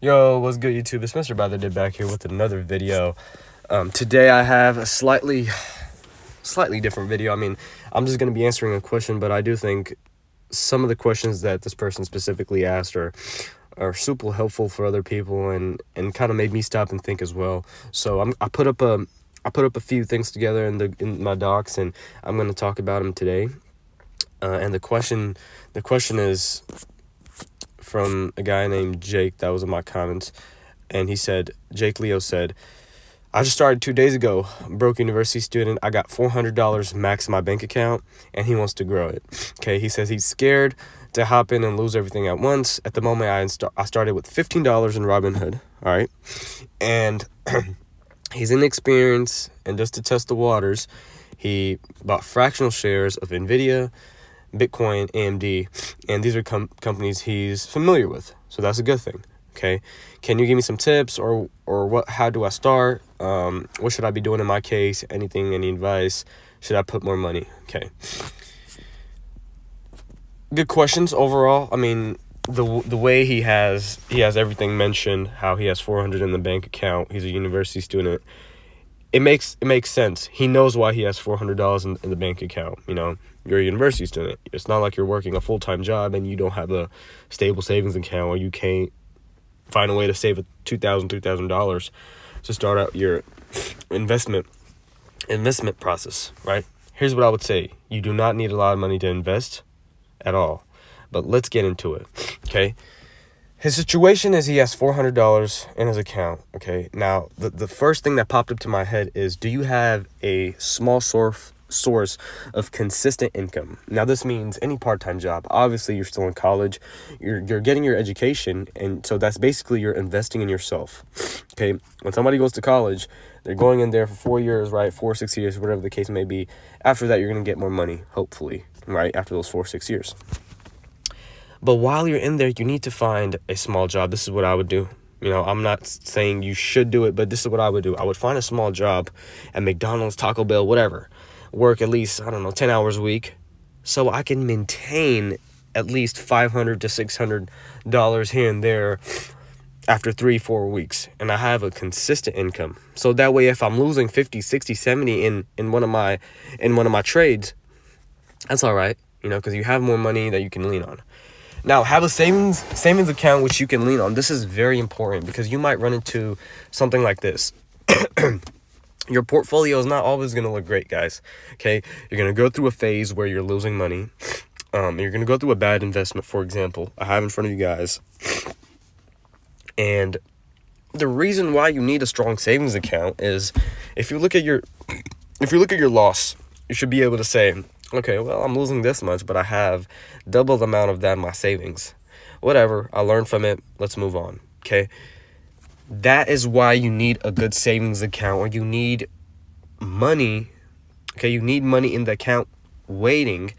Yo, what's good, YouTube? It's Mr.BuyTheDip back here with another video. Today I have a slightly different video. I mean, I'm just going to be answering a question, but I do think some of the questions that this person specifically asked are super helpful for other people and kind of made me stop and think as well. So I put up a few things together in my docs, and I'm going to talk about them today. And the question is from a guy named Jake. That was in my comments, and he said, Jake Leo said, I just started 2 days ago, broke university student. I got $400 max in my bank account, and he wants to grow it. Okay, he says he's scared to hop in and lose everything at once. At the moment, I started with $15 in Robinhood, all right, and he's inexperienced, and just to test the waters, he bought fractional shares of NVIDIA, Bitcoin, AMD, and these are companies he's familiar with, so that's a good thing. Okay, can you give me some tips or what? How do I start? What should I be doing in my case? Any advice? Should I put more money? Okay, good questions overall. I mean, the way he has everything mentioned, how he has 400 in the bank account. He's a university student. It makes sense. He knows why he has $400 in the bank account. You know, you're a university student. It's not like you're working a full-time job and you don't have a stable savings account, or you can't find a way to save $3,000 to start out your investment process, right? Here's what I would say. You do not need a lot of money to invest at all. But let's get into it, okay? His situation is he has $400 in his account, okay? Now, the first thing that popped up to my head is, do you have a small source of consistent income? Now, this means any part-time job. Obviously, you're still in college. You're getting your education, and so that's basically you're investing in yourself, okay? When somebody goes to college, they're going in there for 4 years, right? 4 or 6 years, whatever the case may be. After that, you're going to get more money, hopefully, right? After those 4 or 6 years. But while you're in there, you need to find a small job. This is what I would do. You know, I'm not saying you should do it, but this is what I would do. I would find a small job at McDonald's, Taco Bell, whatever. Work at least, 10 hours a week, so I can maintain at least $500 to $600 here and there after 3-4 weeks. And I have a consistent income. So that way, if I'm losing 50, 60, 70 in one of my trades, that's all right, you know, because you have more money that you can lean on. Now, have a savings account which you can lean on. This is very important because you might run into something like this. Your portfolio is not always going to look great, guys. Okay, you're going to go through a phase where you're losing money. You're going to go through a bad investment, for example. I have in front of you guys. And the reason why you need a strong savings account is if you look at your loss, you should be able to say, okay, well, I'm losing this much, but I have double the amount of that in my savings. Whatever, I learned from it. Let's move on, okay? That is why you need a good savings account, or you need money, okay? You need money in the account waiting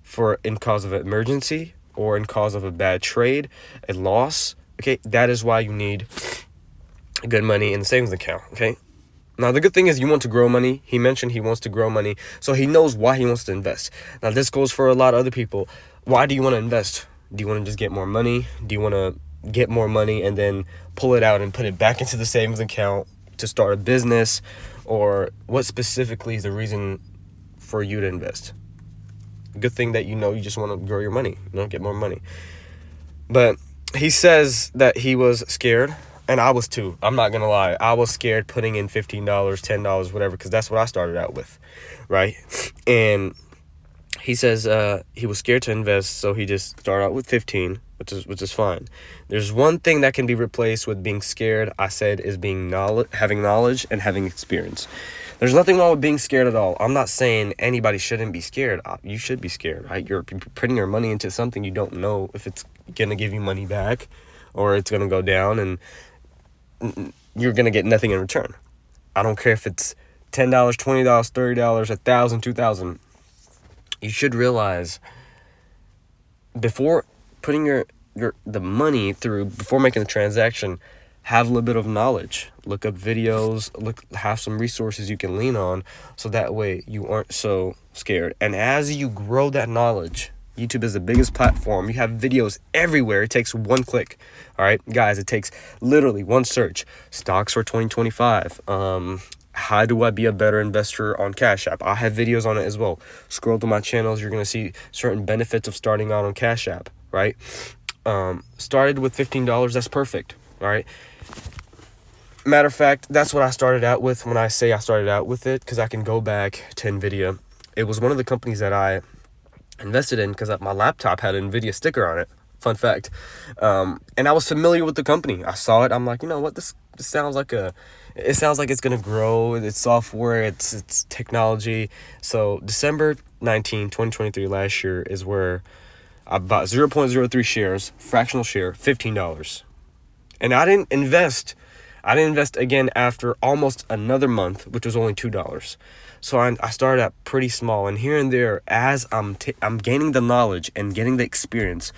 for in cause of an emergency or in cause of a bad trade, a loss, okay? That is why you need good money in the savings account, okay? Now, the good thing is you want to grow money. He mentioned he wants to grow money, so he knows why he wants to invest. Now, this goes for a lot of other people. Why do you want to invest? Do you want to just get more money? Do you want to get more money and then pull it out and put it back into the savings account to start a business? Or what specifically is the reason for you to invest? Good thing that you just want to grow your money, get more money. But he says that he was scared. And I was too. I'm not going to lie. I was scared putting in $15, $10, whatever, because that's what I started out with, right? And he says he was scared to invest, so he just started out with 15, which is fine. There's one thing that can be replaced with being scared, I said, is having knowledge and having experience. There's nothing wrong with being scared at all. I'm not saying anybody shouldn't be scared. You should be scared, right? You're putting your money into something you don't know if it's going to give you money back or it's going to go down, and you're going to get nothing in return. I don't care if it's $10, $20, $30, $1,000, $2,000. You should realize before putting the money through, before making the transaction, have a little bit of knowledge. Look up videos, have some resources you can lean on, so that way you aren't so scared. And as you grow that knowledge, YouTube is the biggest platform. You have videos everywhere. It takes one click. All right, guys, it takes literally one search. Stocks for 2025. How do I be a better investor on Cash App? I have videos on it as well. Scroll through my channels. You're going to see certain benefits of starting out on Cash App, right? Started with $15. That's perfect. All right. Matter of fact, that's what I started out with when I say I started out with it, because I can go back to NVIDIA. It was one of the companies that I invested in because my laptop had an NVIDIA sticker on it. Fun fact. And I was familiar with the company. I saw it. I'm like, you know what? This sounds like it sounds like it's going to grow. It's software. It's technology. So December 19, 2023, last year, is where I bought 0.03 shares, fractional share, $15. And I didn't invest again after almost another month, which was only $2. So I started out pretty small, and here and there, as I'm gaining the knowledge and getting the experience,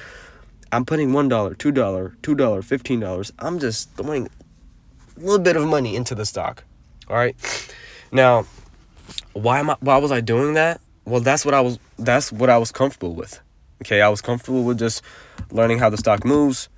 I'm putting $1, $2, $15. I'm just throwing a little bit of money into the stock. All right. Now, why was I doing that? Well, that's what I was comfortable with. Okay, I was comfortable with just learning how the stock moves,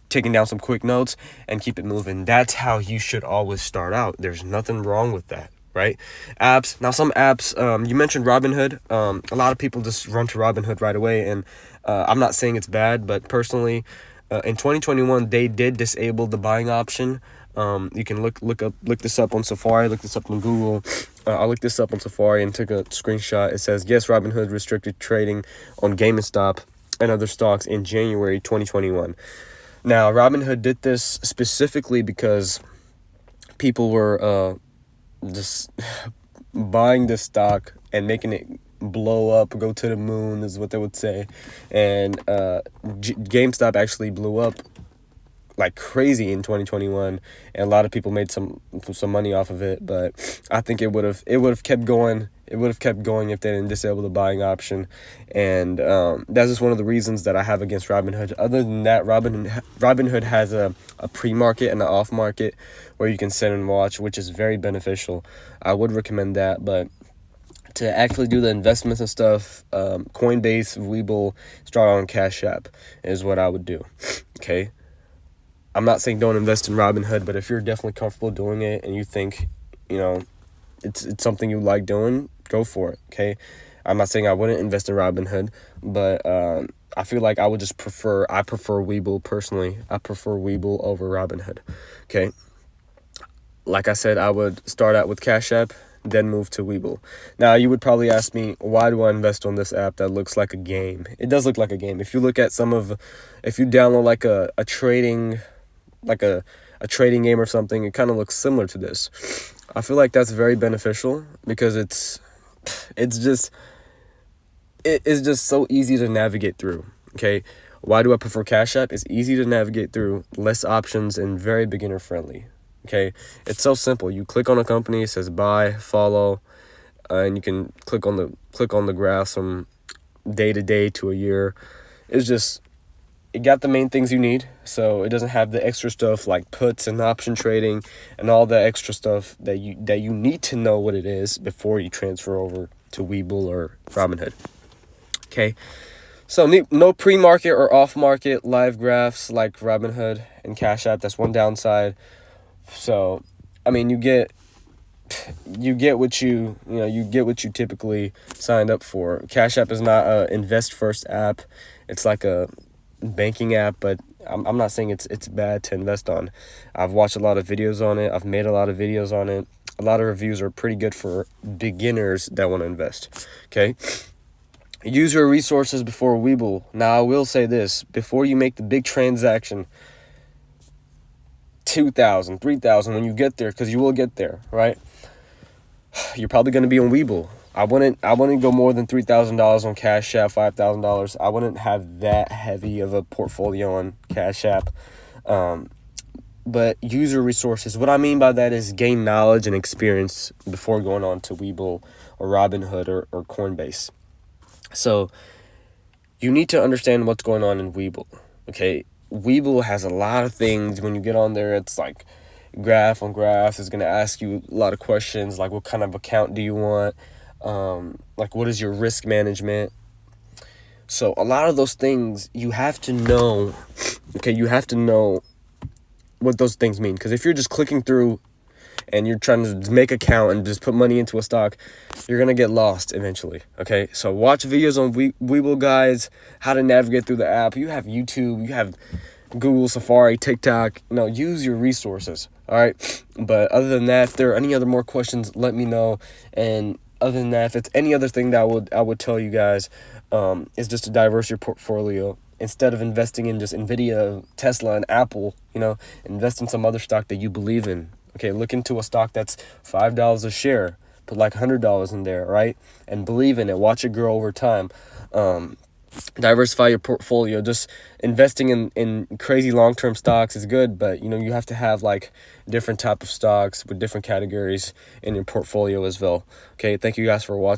taking down some quick notes, and keep it moving. That's how you should always start out. There's nothing wrong with that, right? Apps. Now, some apps, you mentioned Robinhood. A lot of people just run to Robinhood right away, and I'm not saying it's bad, but personally, in 2021, they did disable the buying option. You can look this up on Safari, look this up on Google. I looked this up on Safari and took a screenshot. It says, yes, Robinhood restricted trading on GameStop and other stocks in January 2021. Now, Robinhood did this specifically because people were just buying this stock and making it blow up, go to the moon, is what they would say. And GameStop actually blew up like crazy in 2021, and a lot of people made some money off of it. But I think it would have kept going. It would have kept going if they didn't disable the buying option. And that's just one of the reasons that I have against Robinhood. Other than that, Robinhood has a pre-market and an off-market where you can sit and watch, which is very beneficial. I would recommend that. But to actually do the investments and stuff, Coinbase, Webull, start on Cash App is what I would do. Okay. I'm not saying don't invest in Robinhood, but if you're definitely comfortable doing it and you think, you know, it's something you like doing, go for it, okay? I'm not saying I wouldn't invest in Robinhood, but I feel like I prefer Webull personally. I prefer Webull over Robinhood, okay? Like I said, I would start out with Cash App, then move to Webull. Now, you would probably ask me, why do I invest on this app that looks like a game? It does look like a game. If you look at if you download like a trading game or something, it kind of looks similar to this. I feel like that's very beneficial because it's just so easy to navigate through. Okay, why do I prefer Cash App? It's easy to navigate through, less options, and very beginner friendly. Okay, it's so simple. You click on a company, it says buy, follow, and you can click on the graphs from day to day to a year. It got the main things you need, so it doesn't have the extra stuff like puts and option trading and all the extra stuff that you need to know what it is before you transfer over to Webull or Robinhood. Okay, so no pre-market or off-market live graphs like Robinhood and Cash App. That's one downside. So, I mean, you get what you typically signed up for. Cash App is not a invest first app. It's like a banking app, but I'm not saying it's bad to invest on. I've watched a lot of videos on it. I've made a lot of videos on it. A lot of reviews are pretty good for beginners that want to invest. Okay, use your resources before Webull. Now, I will say this: before you make the big transaction, $2,000, $3,000, when you get there, because you will get there, right? You're probably going to be on Webull. I wouldn't go more than $3,000 on Cash App, $5,000. I wouldn't have that heavy of a portfolio on Cash App. But use your resources. What I mean by that is gain knowledge and experience before going on to Webull or Robinhood or Coinbase. So you need to understand what's going on in Webull. Okay, Webull has a lot of things. When you get on there, it's like graph on graphs. It's going to ask you a lot of questions like, what kind of account do you want? Like, what is your risk management? So a lot of those things you have to know. Okay, you have to know what those things mean, because if you're just clicking through and you're trying to make a count and just put money into a stock, you're gonna get lost eventually. Okay, so watch videos on Webull guides, how to navigate through the app. You have YouTube, you have Google, Safari, TikTok. Use your resources. All right, but other than that, if there are any other more questions, let me know. And other than that, if it's any other thing that I would tell you guys, is just to diverse your portfolio. Instead of investing in just Nvidia, Tesla, and Apple, invest in some other stock that you believe in. Okay, look into a stock that's $5 a share. Put like $100 in there, right? And believe in it. Watch it grow over time. Diversify your portfolio. Just investing in crazy long-term stocks is good, but you have to have like different type of stocks with different categories in your portfolio as well. Okay, thank you guys for watching.